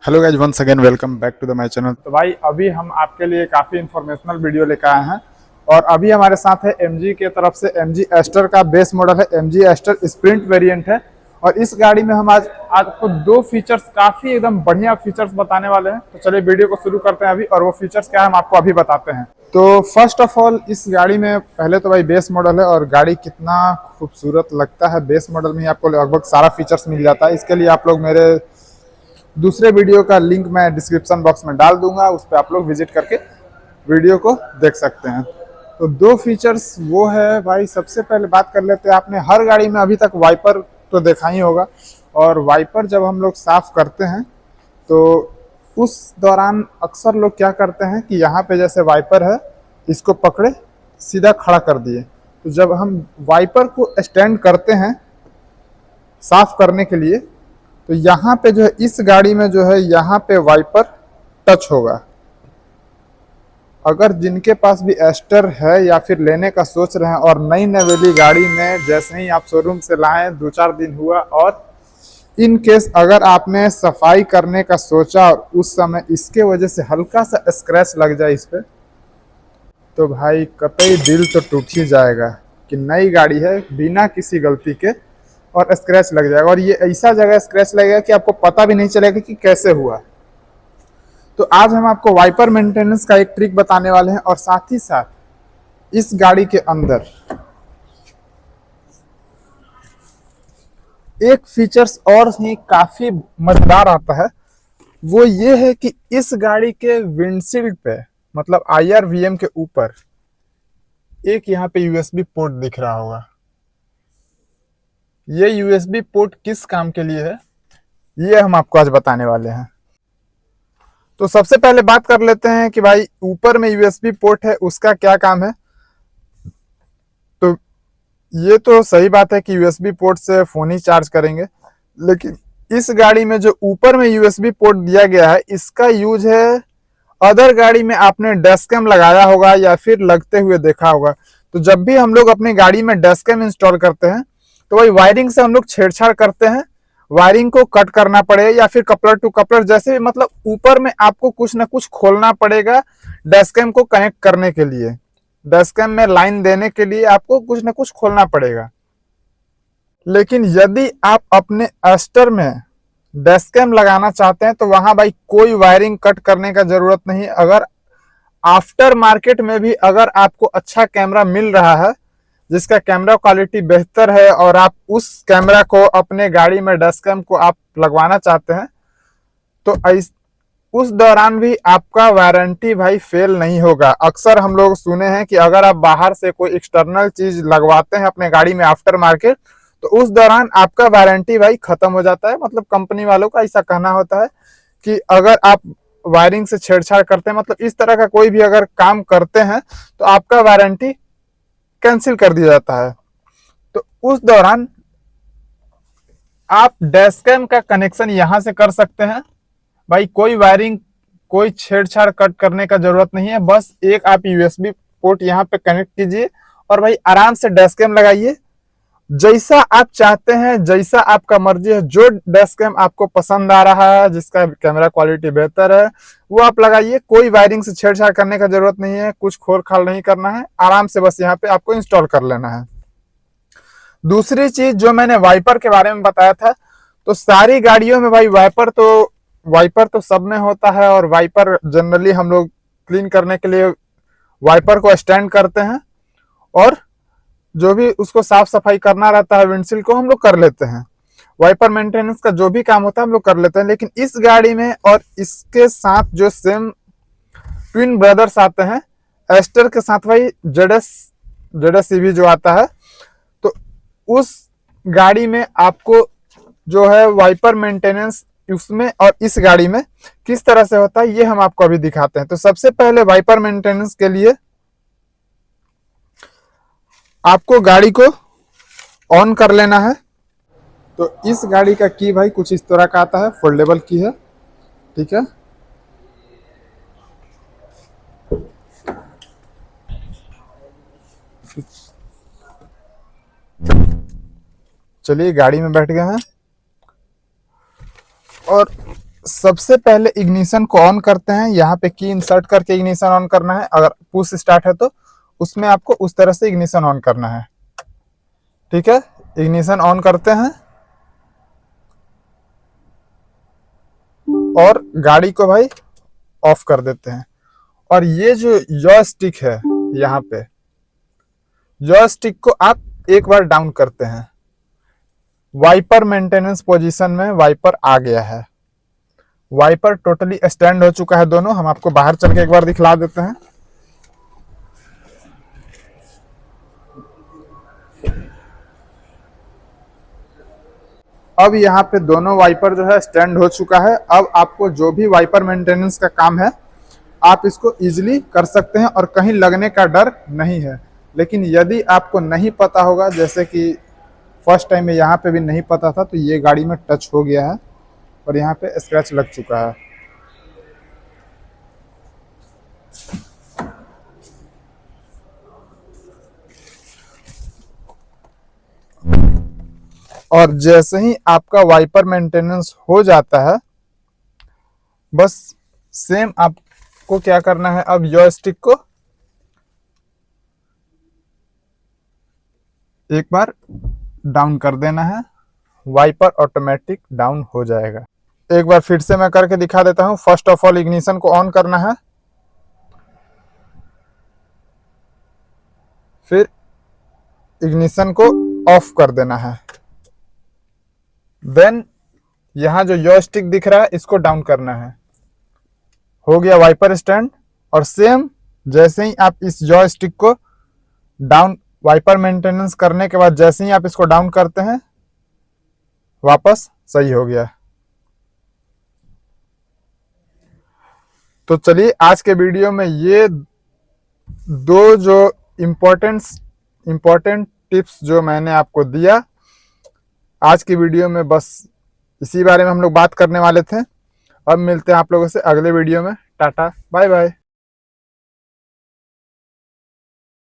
Hello guys, once again welcome back to the my channel. तो भाई अभी हम आपके लिए काफ़ी इंफॉर्मेशनल वीडियो लेकर आए हैं और अभी हमारे साथ है एमजी के तरफ से एमजी एस्टर का बेस मॉडल है। एमजी एस्टर स्प्रिंट वेरिएंट है और इस गाड़ी में हम आज आपको दो फीचर्स, काफ़ी एकदम बढ़िया फीचर्स बताने वाले हैं। तो चलिए वीडियो को शुरू करते हैं अभी, और वो फीचर्स क्या है हम आपको अभी बताते हैं। तो फर्स्ट ऑफ ऑल, इस गाड़ी में पहले तो भाई बेस मॉडल है और गाड़ी कितना खूबसूरत लगता है। बेस मॉडल में आपको लगभग सारा फीचर्स मिल जाता है। इसके लिए आप लोग मेरे दूसरे वीडियो का लिंक मैं डिस्क्रिप्शन बॉक्स में डाल दूंगा, उस पर आप लोग विजिट करके वीडियो को देख सकते हैं। तो दो फीचर्स वो है भाई। सबसे पहले बात कर लेते हैं, आपने हर गाड़ी में अभी तक वाइपर तो देखा ही होगा, और वाइपर जब हम लोग साफ करते हैं तो उस दौरान अक्सर लोग क्या करते हैं कि यहाँ पे जैसे वाइपर है, इसको पकड़े सीधा खड़ा कर दिए। तो जब हम वाइपर को स्टैंड करते हैं साफ करने के लिए, तो यहाँ पे जो है, इस गाड़ी में जो है यहाँ पे वाइपर टच होगा। अगर जिनके पास भी एस्टर है या फिर लेने का सोच रहे हैं और नई नवेली गाड़ी में जैसे ही आप शोरूम से लाएं, 2-4 दिन हुआ और इन केस अगर आपने सफाई करने का सोचा और उस समय इसके वजह से हल्का सा स्क्रैच लग जाए इस पे, तो भाई कतई दिल तो टूट ही जाएगा कि नई गाड़ी है बिना किसी गलती के और स्क्रैच लग जाएगा। और ये ऐसा जगह स्क्रैच लगेगा कि आपको पता भी नहीं चलेगा कि कैसे हुआ। तो आज हम आपको वाइपर मेंटेनेंस का एक ट्रिक बताने वाले हैं, और साथ ही साथ इस गाड़ी के अंदर एक फीचर्स और ही काफी मजेदार आता है। वो ये है कि इस गाड़ी के विंडशील्ड पे, मतलब IRVM के ऊपर एक यहाँ पे यूएसबी पोर्ट दिख रहा होगा। ये यूएसबी पोर्ट किस काम के लिए है, ये हम आपको आज बताने वाले हैं। तो सबसे पहले बात कर लेते हैं कि भाई ऊपर में यूएसबी पोर्ट है, उसका क्या काम है। तो ये तो सही बात है कि यूएसबी पोर्ट से फोन ही चार्ज करेंगे, लेकिन इस गाड़ी में जो ऊपर में यूएसबी पोर्ट दिया गया है, इसका यूज है अदर गाड़ी में आपने डैश कैम लगाया होगा या फिर लगते हुए देखा होगा। तो जब भी हम लोग अपनी गाड़ी में डैश कैम इंस्टॉल करते हैं तो वही वायरिंग से हम लोग छेड़छाड़ करते हैं, वायरिंग को कट करना पड़े या फिर कपलर टू कपलर, जैसे भी मतलब ऊपर में आपको कुछ ना कुछ खोलना पड़ेगा डैश कैम को कनेक्ट करने के लिए। डैश कैम में लाइन देने के लिए आपको कुछ ना कुछ खोलना पड़ेगा। लेकिन यदि आप अपने एस्टर में डैश कैम लगाना चाहते हैं तो वहां भाई कोई वायरिंग कट करने का जरूरत नहीं। अगर आफ्टर मार्केट में भी अगर आपको अच्छा कैमरा मिल रहा है, जिसका कैमरा क्वालिटी बेहतर है, और आप उस कैमरा को अपने गाड़ी में डैश कैम को आप लगवाना चाहते हैं, तो उस दौरान भी आपका वारंटी भाई फेल नहीं होगा। अक्सर हम लोग सुने हैं कि अगर आप बाहर से कोई एक्सटर्नल चीज लगवाते हैं अपने गाड़ी में आफ्टर मार्केट, तो उस दौरान आपका वारंटी भाई खत्म हो जाता है। मतलब कंपनी वालों का ऐसा कहना होता है कि अगर आप वायरिंग से छेड़छाड़ करते हैं, मतलब इस तरह का कोई भी अगर काम करते हैं, तो आपका वारंटी कैंसिल कर दिया जाता है। तो उस दौरान आप डैश कैम का कनेक्शन यहां से कर सकते हैं। भाई कोई वायरिंग, कोई छेड़छाड़ कट करने का जरूरत नहीं है। बस एक आप यूएसबी पोर्ट यहाँ पे कनेक्ट कीजिए और भाई आराम से डैश कैम लगाइए जैसा आप चाहते हैं, जैसा आपका मर्जी है। जो डैश कैम आपको पसंद आ रहा है, जिसका कैमरा क्वालिटी बेहतर है, वो आप लगाइए। कोई वायरिंग से छेड़छाड़ करने का जरूरत नहीं है, कुछ खोल खाल नहीं करना है। आराम से बस यहाँ पे आपको इंस्टॉल कर लेना है। दूसरी चीज जो मैंने वाइपर के बारे में बताया था, तो सारी गाड़ियों में भाई वाइपर तो सब में होता है, और वाइपर जनरली हम लोग क्लीन करने के लिए वाइपर को स्टैंड करते हैं, और जो भी उसको साफ सफाई करना रहता है विंडशील्ड को हम लोग कर लेते हैं। वाइपर मेंटेनेंस का जो भी काम होता है हम लोग कर लेते हैं। लेकिन इस गाड़ी में और इसके साथ जो सेम ट्विन ब्रदर्स आते हैं एस्टर के साथ, भाई जेडएस ईवी जो आता है, तो उस गाड़ी में आपको जो है वाइपर मेंटेनेंस उसमें और इस गाड़ी में किस तरह से होता है, ये हम आपको अभी दिखाते हैं। तो सबसे पहले वाइपर मेंटेनेंस के लिए आपको गाड़ी को ऑन कर लेना है। तो इस गाड़ी का की भाई कुछ इस तरह का आता है, फोल्डेबल की है, ठीक है। चलिए गाड़ी में बैठ गए हैं, और सबसे पहले इग्निशन को ऑन करते हैं, यहाँ पे की इंसर्ट करके इग्निशन ऑन करना है। अगर पुश स्टार्ट है तो उसमें आपको उस तरह से इग्निशन ऑन करना है। ठीक है, इग्निशन ऑन करते हैं और गाड़ी को भाई ऑफ कर देते हैं। और ये जो जॉयस्टिक है, यहाँ पे जॉयस्टिक को आप एक बार डाउन करते हैं। वाइपर मेंटेनेंस पोजीशन में वाइपर आ गया है, वाइपर टोटली स्टैंड हो चुका है दोनों। हम आपको बाहर चल के एक बार दिखला देते हैं। अब यहाँ पे दोनों वाइपर जो है स्टैंड हो चुका है। अब आपको जो भी वाइपर मेंटेनेंस का काम है आप इसको इजीली कर सकते हैं और कहीं लगने का डर नहीं है। लेकिन यदि आपको नहीं पता होगा, जैसे कि फर्स्ट टाइम में यहाँ पे भी नहीं पता था, तो ये गाड़ी में टच हो गया है और यहाँ पे स्क्रैच लग चुका है। और जैसे ही आपका वाइपर मेंटेनेंस हो जाता है, बस सेम आपको क्या करना है, अब जॉयस्टिक को एक बार डाउन कर देना है, वाइपर ऑटोमेटिक डाउन हो जाएगा। एक बार फिर से मैं करके दिखा देता हूं। फर्स्ट ऑफ ऑल इग्निशन को ऑन करना है, फिर इग्निशन को ऑफ कर देना है, देन यहां जो जॉयस्टिक दिख रहा है इसको डाउन करना है। हो गया वाइपर स्टैंड। और सेम जैसे ही आप इस जॉयस्टिक को डाउन, वाइपर मेंटेनेंस करने के बाद जैसे ही आप इसको डाउन करते हैं, वापस सही हो गया। तो चलिए आज के वीडियो में ये दो जो इम्पोर्टेंट टिप्स जो मैंने आपको दिया, आज की वीडियो में बस इसी बारे में हम लोग बात करने वाले थे। अब मिलते हैं आप लोगों से अगले वीडियो में। Tata bye bye.